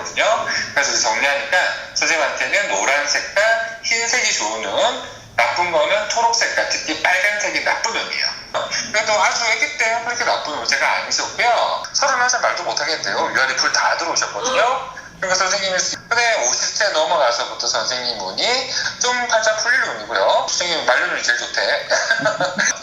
되거든요. 그래서 정리하니까 선생님한테는 노란색과 흰색이 좋은 운, 나쁜 거는 초록색과 특히 빨간색이 나쁜 운이에요. 그래도 아주 아기 때 그렇게 나쁜 운세가 아니셨고요. 31살 말도 못하겠대요. 위아래 불 다 들어오셨거든요. 그러니까 선생님이 근데 50세 넘어가서부터 선생님 운이 좀 살짝 풀릴 운이고요. 선생님 말년운이 제일 좋대.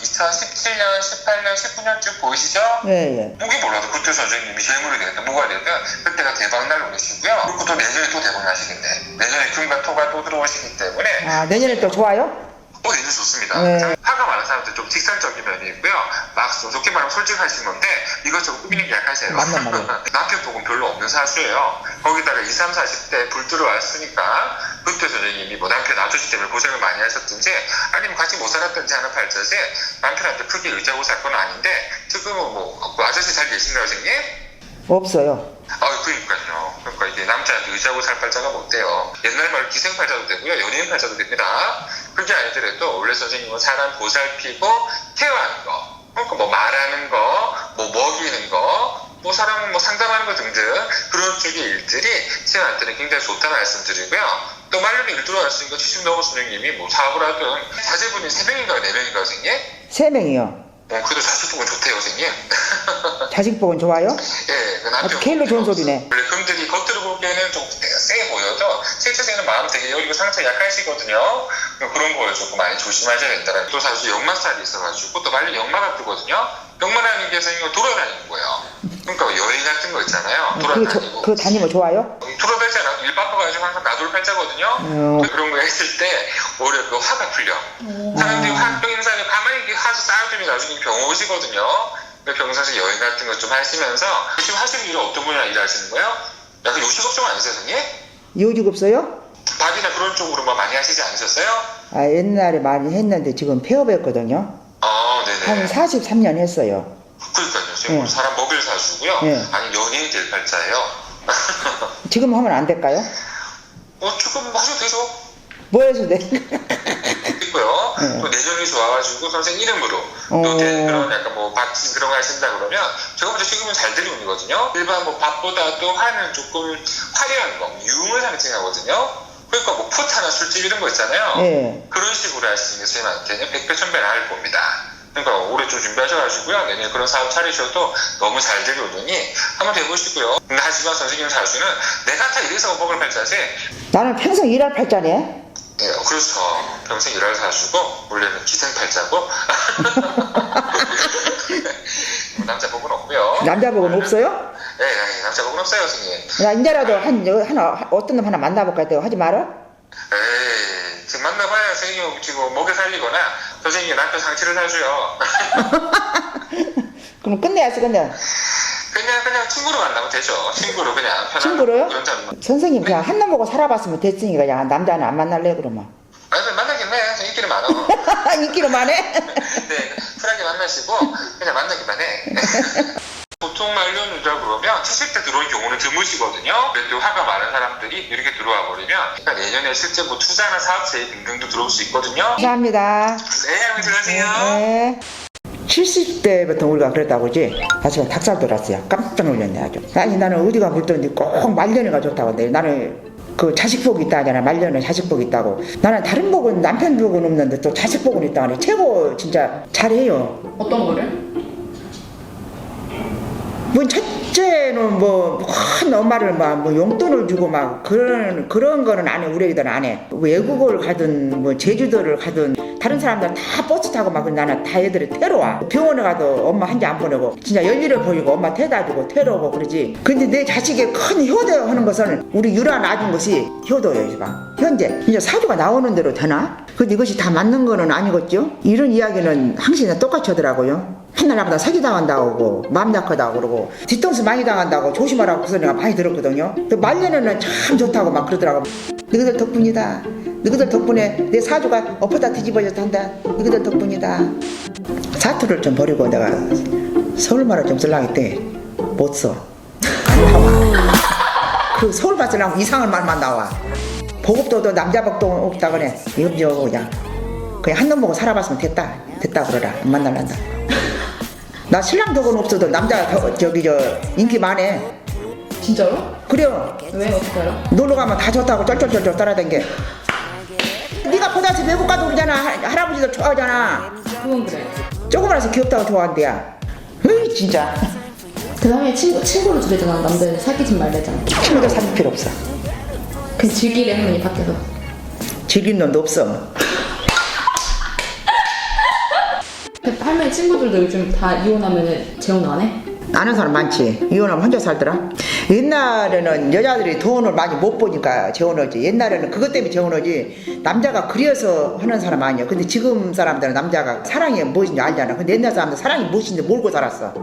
2017년, 18년, 19년쯤 보이시죠? 예. 무기 몰라도 그때 선생님이 재물이 되든 뭐가 되든 그때가 대박날 운이시고요. 그리고 또 내년에 또 대박 나시겠네. 내년에 금과 토가 또 들어오시기 때문에 아, 내년에 또 좋아요? 또 내년 좋습니다. 네. 화가 많은 사람들 좀 직설적인 면이 있고요. 막 좋게 말하면 솔직하신 건데 이것저것 꾸미는 게 약하세요. 맞는 말이에요. 남편 복은 별로 없는 사주예요. 거기다가 20, 30, 40대 불 들어왔으니까 그때 선생님이 뭐 남편 아저씨 때문에 고생을 많이 하셨든지 아니면 같이 못 살았든지 하는 발자에 남편한테 크게 의지하고 살 건 아닌데 지금은 뭐 아저씨 잘 계신가요, 선생님? 없어요. 그러니까요. 그러니까 이게 남자한테 의지하고 살 팔자가 못 돼요. 옛날 말로 기생팔자도 되고요. 연예인 팔자도 됩니다. 그게 아니더라도 원래 선생님은 사람 보살피고 케어하는 거. 그러니까 뭐 말하는 거, 뭐 먹이는 거, 뭐 사람 뭐 상담하는 거 등등 그런 쪽의 일들이 저한테는 굉장히 좋다는 말씀드리고요. 또 말년에 일 들어왔으니까 70 넘은 선생님이 뭐 사업을 하든 자제분이 3명인가요? 4명인가요, 선생님? 3명이요. 그래도 자식복은 좋대요, 선생님. 자식복은 좋아요? 예, 그 남편. 제일로 좋은 소리네. 원래 금들이 겉으로 보기에는 좀 세 보여도 실제적인 마음 되게 여리고 상처 약하시거든요. 그런 거를 조금 많이 조심하셔야 된다는. 또 사실 역마살이 있어가지고 또 말년 역마가 뜨거든요. 역마라는 게 선생님 돌아다니는 거예요. 그러니까 여행 같은 거 있잖아요. 돌아다니고. 그거 다니면 좋아요? 돌아다니잖아. 일 바빠가지고 항상 나돌 팔자거든요. 그런 거 했을 때 오히려 그 화가 풀려. 사람들이 화병 인사에 가만히 이렇게 하서 쌓아두면 나중에 병 오시거든요. 병사에서 여행 같은 거 좀 하시면서 지금 하시는 일은 어떤 분이랑 일하시는 거예요? 약간 요식업종 아니세요, 선생님? 요직 없어요? 밥이나 그런 쪽으로 뭐 많이 하시지 않으셨어요? 아, 옛날에 많이 했는데 지금 폐업했거든요. 네네. 한 43년 했어요. 그러니까요. 지금 사람 먹일 사주고요. 네. 아니, 연예인 될 팔자예요. 지금 하면 안 될까요? 조금 하셔도 되죠. 뭐 해서 돼? 있고요. 또 내년이 좋아가지고 선생 이름으로 또 그런 약간 뭐 박진 그런 거 하신다 그러면 제가 먼저 지금은 잘 되는 운이거든요. 일반 뭐 밥보다도 화는 조금 화려한 거, 유흥을 상징하거든요. 그러니까 뭐 풋하나 술집 이런 거 있잖아요. 네. 그런 식으로 하시는 게 선생님한테는 100배 1000배 나을 겁니다. 그러니까 올해 좀 준비하셔가지고요. 내년에 그런 사업 차리셔도 너무 잘 되는 운이 한번 해보시고요. 근데 하지만 선생님 사주는 내가 다 이래서 먹을 팔자지. 나는 평생 일할 팔자네. 네, 그렇죠. 평생 일할 사주고 원래는 기생팔자고 남자 복은 없고요. 남자 복은 없어요? 네, 남자 복은 없어요, 선생님. 나 이제라도 어떤 놈 하나 만나볼까 했더니 하지 마라. 에이, 지금 만나봐야 선생님 지금 먹여 살리거나 선생님이 남편 상처를 사줘요. 그럼 끝내야지, 끝내. 그냥 친구로 만나면 되죠. 친구로 그냥 편하게. 친구로요? 그런 점. 선생님 그냥 한 놈 보고 살아봤으면 됐으니까 그냥 남자는 안 만날래 그러면. 아니, 만나긴 해. 인기는 많아. 인기로 만해? 네, 쿨하게 만나시고 그냥 만나기만 해. 보통 말년이라 그러면 70대 들어온 경우는 드무시거든요. 그래도 화가 많은 사람들이 이렇게 들어와 버리면 그러니까 내년에 실제 뭐 투자나 사업체 등등도 들어올 수 있거든요. 감사합니다. 네, 한번 들어가세요. 네. 70대부터 우리가 그랬다고 그지? 다시 닭살 돌았어요. 깜짝 놀랐네 아주. 아니 나는 어디가 볼더니 꼭 말년이가 좋다고 한대. 나는 그 자식복이 있다 하잖아. 말년에 자식복이 있다고. 나는 다른 복은 남편 복은 없는데 또 자식복은 있다 하네. 최고 진짜 잘해요. 어떤 거를? 뭐 첫째는 큰 엄마를 뭐 용돈을 주고 막 그런 거는 안 해. 우리 애들은 안 해. 외국을 가든 뭐 제주도를 가든 다른 사람들 다 버스 타고 막 나는 다 애들이 태로와. 병원에 가도 엄마 한 개 안 보내고 진짜 열일을 보이고 엄마 태다 주고 태로고 그러지. 근데 내 자식이 큰 효도하는 것은 우리 유라 낳은 것이 효도예요. 지금 현재 이제 사주가 나오는 대로 되나? 근데 이것이 다 맞는 거는 아니겠죠? 이런 이야기는 항상 똑같이 하더라고요. 맨날 나보다 사기당한다고 마음 약하다고 그러고 뒤통수 많이 당한다고 조심하라고 그 소리가 많이 들었거든요. 말년에는 참 좋다고 막 그러더라고. 너희들 덕분이다. 너희들 덕분에 내 사주가 엎어다 뒤집어졌다 한다. 너희들 덕분이다. 사투를 좀 버리고 내가 서울말을 좀 쓰려고 했대. 못 써. 안 나와. 그 서울말 쓰려고 이상한 말만 나와. 보급도도 남자 복도 없다 그래. 이없죠 그냥 한 놈 보고 살아봤으면 됐다 그러라. 안 만날란다. 나 신랑 덕은 없어도 남자 인기 많네. 진짜로? 그래요. 왜 어떻게 알아? 놀러 가면 다 좋다고 쩔쩔쩔쩔 따라댕겨. 네가 포다시 외국 가도 그러잖아. 할아버지도 좋아하잖아. 그건 그래. 조그만해서 귀엽다고 좋아한대야. 으이 진짜. 그 다음에 친구를 주래잖아. 남들 사귀지 말래잖아. 친구들 사귈 필요 없어. 그냥 즐기래 할머니 밖에서. 즐긴 놈도 없어. 할머니 친구들도 요즘 다 이혼하면은 재혼 안 해? 아는 사람 많지. 이혼하면 혼자 살더라. 옛날에는 여자들이 돈을 많이 못 보니까 재혼하지. 옛날에는 그것 때문에 재혼하지. 남자가 그려서 하는 사람 아니야. 근데 지금 사람들은 남자가 사랑이 무엇인지 알잖아. 근데 옛날 사람들 사랑이 무엇인지 모르고 살았어.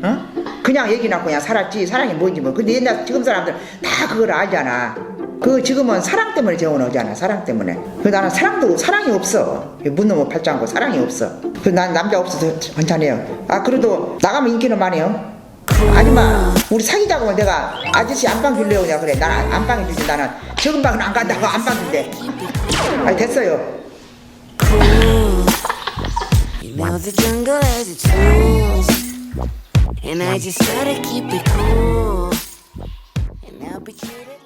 어? 그냥 얘기 낳고 그냥 살았지. 사랑이 뭔지 모르고. 근데 옛날 지금 사람들 다 그걸 알잖아. 그 지금은 사랑 때문에 재혼하잖아. 사랑 때문에. 그 나는 사랑이 없어. 문 넘어 팔짱고 사랑이 없어. 그 난 남자 없어서 괜찮아요. 아 그래도 나가면 인기는 많아요. 아줌마 우리 사귀자고 하면 내가 아저씨 안방 줄래요 그냥 그래. 난 안방에 주지. 나는 적은 방은 안 간다고 안방 준대. 아니 됐어요. You know the jungle has its rules, and I just gotta keep it cool. And I'll be kidding.